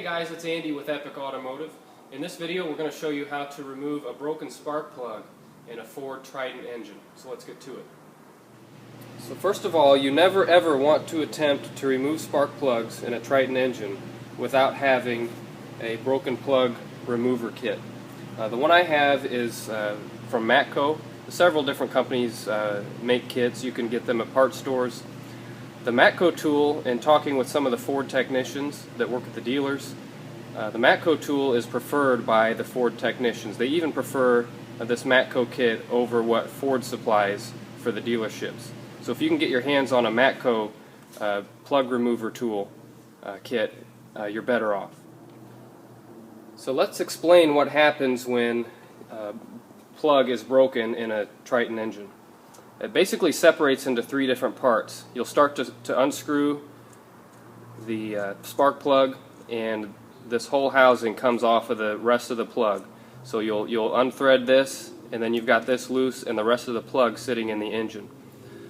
Hey guys, it's Andy with Epic Automotive. In this video we're going to show you how to remove a broken spark plug in a Ford Triton engine. So let's get to it. So first of all, you never ever want to attempt to remove spark plugs in a Triton engine without having a broken plug remover kit. The one I have is from Matco. Several different companies make kits. You can get them at parts stores. The Matco tool, in talking with some of the Ford technicians that work at the dealers, the Matco tool is preferred by the Ford technicians. They even prefer this Matco kit over what Ford supplies for the dealerships. So if you can get your hands on a Matco plug remover tool kit, you're better off. So let's explain what happens when a plug is broken in a Triton engine. It basically separates into three different parts. You'll start to unscrew the spark plug, and this whole housing comes off of the rest of the plug. So you'll unthread this, and then you've got this loose and the rest of the plug sitting in the engine.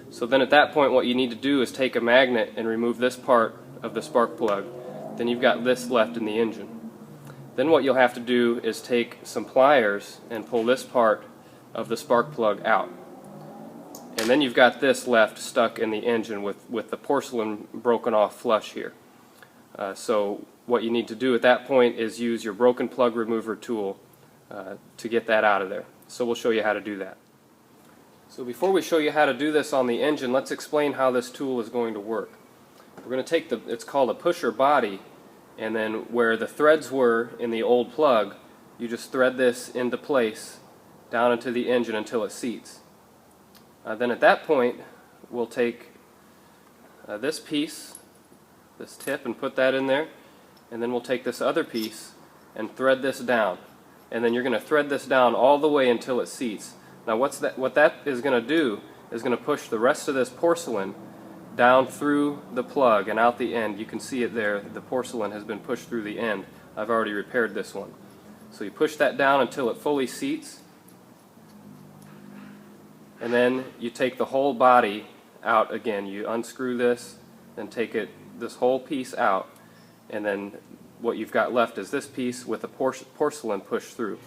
So then at that point what you need to do is take a magnet and remove this part of the spark plug. Then you've got this left in the engine. Then what you'll have to do is take some pliers and pull this part of the spark plug out. And then you've got this left stuck in the engine with the porcelain broken off flush here. So what you need to do at that point is use your broken plug remover tool to get that out of there. So we'll show you how to do that. So before we show you how to do this on the engine, let's explain how this tool is going to work. We're going to take it's called a pusher body, and then where the threads were in the old plug, you just thread this into place down into the engine until it seats. Then at that point we'll take this piece, this tip, and put that in there, and then we'll take this other piece and thread this down, and then you're going to thread this down all the way until it seats. Now what that is going to do is going to push the rest of this porcelain down through the plug and out the end. You can see it there, the porcelain has been pushed through the end. I've already repaired this one. So you push that down until it fully seats, and then you take the whole body out again. You unscrew this and take this whole piece out, and then what you've got left is this piece with the porcelain pushed through.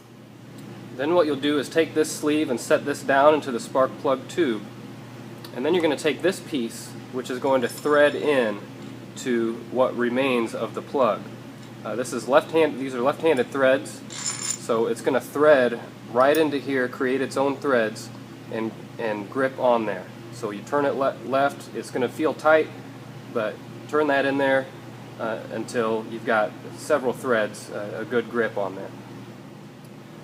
Then what you'll do is take this sleeve and set this down into the spark plug tube, and then you're going to take this piece, which is going to thread in to what remains of the plug. These are left-handed threads, so it's going to thread right into here, create its own threads, and grip on there. So you turn it left, it's going to feel tight, but turn that in there until you've got several threads, a good grip on there.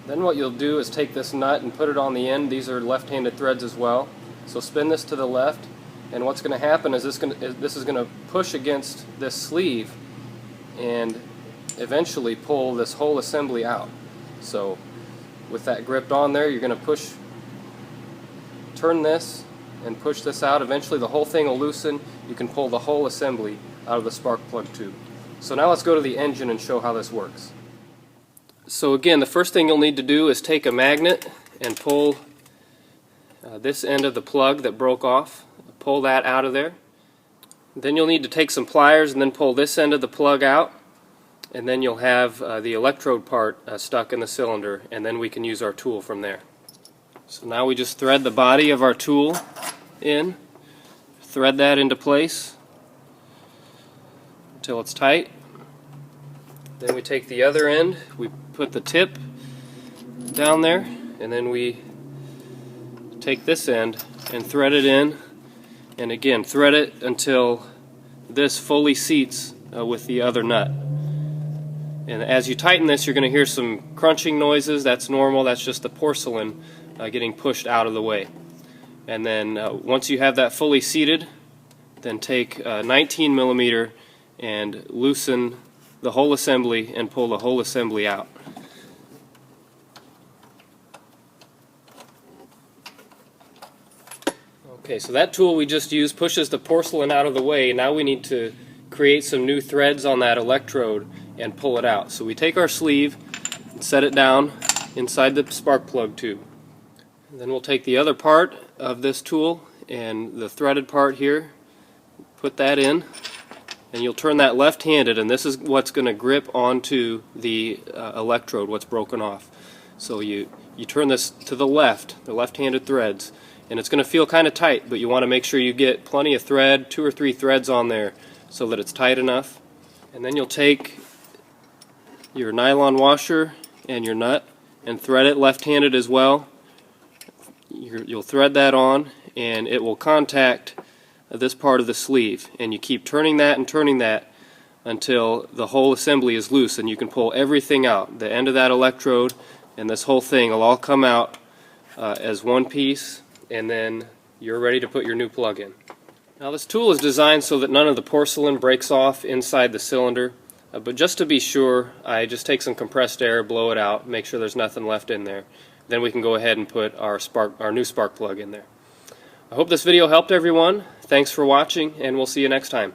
Then what you'll do is take this nut and put it on the end. These are left-handed threads as well. So spin this to the left, and what's going to happen is this is going to push against this sleeve and eventually pull this whole assembly out. So with that gripped on there, you're going to turn this and push this out. Eventually the whole thing will loosen. You can pull the whole assembly out of the spark plug tube. So now let's go to the engine and show how this works. So again, the first thing you'll need to do is take a magnet and pull this end of the plug that broke off. Pull that out of there. Then you'll need to take some pliers and then pull this end of the plug out, and then you'll have the electrode part stuck in the cylinder, and then we can use our tool from there. So now we just thread the body of our tool in, thread that into place until it's tight. Then we take the other end, we put the tip down there, and then we take this end and thread it in, and again thread it until this fully seats with the other nut. And as you tighten this, you're going to hear some crunching noises. That's normal, that's just the porcelain getting pushed out of the way. And then once you have that fully seated, then take 19 millimeter and loosen the whole assembly and pull the whole assembly out. Okay, so that tool we just used pushes the porcelain out of the way. Now we need to create some new threads on that electrode and pull it out. So we take our sleeve and set it down inside the spark plug tube. Then we'll take the other part of this tool and the threaded part here, put that in, and you'll turn that left-handed, and this is what's going to grip onto the electrode, what's broken off. So you turn this to the left-handed threads, and it's going to feel kind of tight, but you want to make sure you get plenty of thread, 2 or 3 threads on there so that it's tight enough. And then you'll take your nylon washer and your nut and thread it left-handed as well. You'll thread that on, and it will contact this part of the sleeve, and you keep turning that and turning that until the whole assembly is loose, and you can pull everything out. The end of that electrode and this whole thing will all come out as one piece, and then you're ready to put your new plug in. Now this tool is designed so that none of the porcelain breaks off inside the cylinder, but just to be sure, I just take some compressed air, blow it out, make sure there's nothing left in there. Then we can go ahead and put our new spark plug in there. I hope this video helped everyone. Thanks for watching, and we'll see you next time.